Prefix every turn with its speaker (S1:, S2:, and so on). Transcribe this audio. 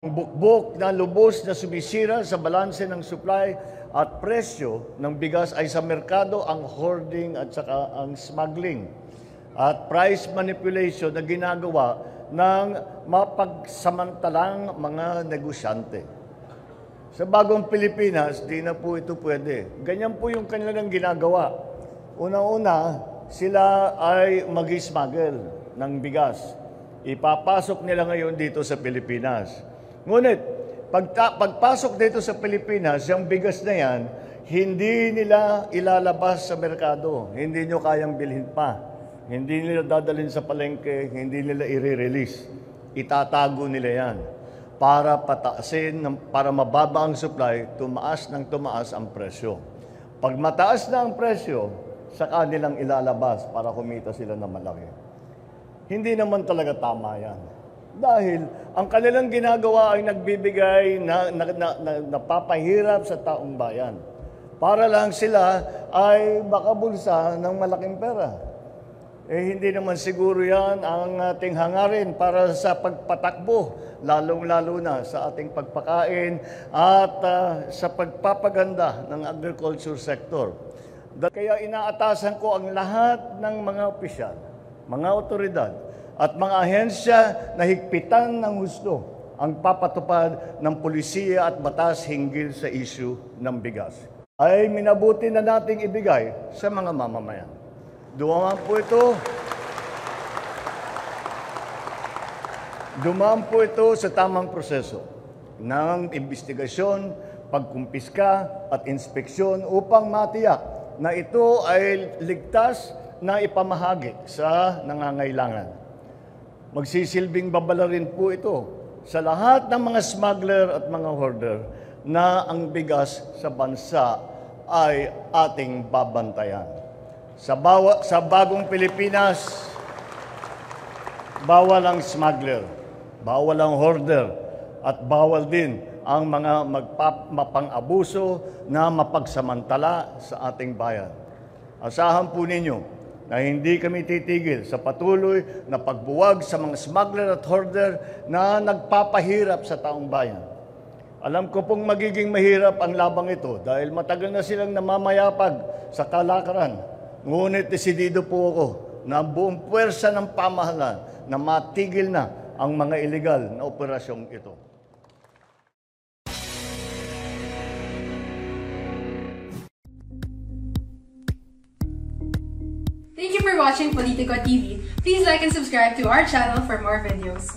S1: Bukbok na lubos na sumisira sa balanse ng supply at presyo ng bigas ay sa merkado ang hoarding at saka ang smuggling at price manipulation na ginagawa ng mapagsamantalang mga negosyante. Sa bagong Pilipinas, di na po ito pwede. Ganyan po yung kanilang ginagawa. Una-una, sila ay mag-smuggle ng bigas. Ipapasok nila ngayon dito sa Pilipinas. Ngunit, pagpasok dito sa Pilipinas, yung bigas na yan, hindi nila ilalabas sa merkado. Hindi nyo kayang bilhin pa. Hindi nila dadalhin sa palengke, hindi nila i-release. Itatago nila yan para pataasin, para mababa ang supply, tumaas ng tumaas ang presyo. Pag mataas na ang presyo, saka nilang ilalabas para kumita sila na malaki. Hindi naman talaga tama yan. Dahil ang kanilang ginagawa ay nagbibigay napapahirap sa taong bayan. Para lang sila ay makabulsa ng malaking pera. Hindi naman siguro yan ang ating hangarin para sa pagpatakbo, lalong-lalo na sa ating pagpakain at sa pagpapaganda ng agriculture sector. Kaya inaatasan ko ang lahat ng mga opisyal, mga otoridad, at mga ahensya na higpitan ng gusto ang papatupad ng pulisiya at batas hinggil sa issue ng bigas. Ay minabuti na nating ibigay sa mga mamamayan. Dumaan po ito sa tamang proseso ng investigasyon, pagkumpiska at inspeksyon upang matiyak na ito ay ligtas na ipamahagi sa nangangailangan. Magsisilbing babala rin po ito sa lahat ng mga smuggler at mga hoarder na ang bigas sa bansa ay ating babantayan. Sa bagong Pilipinas, bawal ang smuggler, bawal ang hoarder, at bawal din ang mga mapang-abuso na mapagsamantala sa ating bayan. Asahan po ninyo na hindi kami titigil sa patuloy na pagbuwag sa mga smuggler at hoarder na nagpapahirap sa taong bayan. Alam ko pong magiging mahirap ang labang ito dahil matagal na silang namamayapag sa kalakaran. Ngunit desidido po ako na ang buong puwersa ng pamahalaan na matigil na ang mga illegal na operasyong ito.
S2: Thank you for watching Politico TV. Please like and subscribe to our channel for more videos.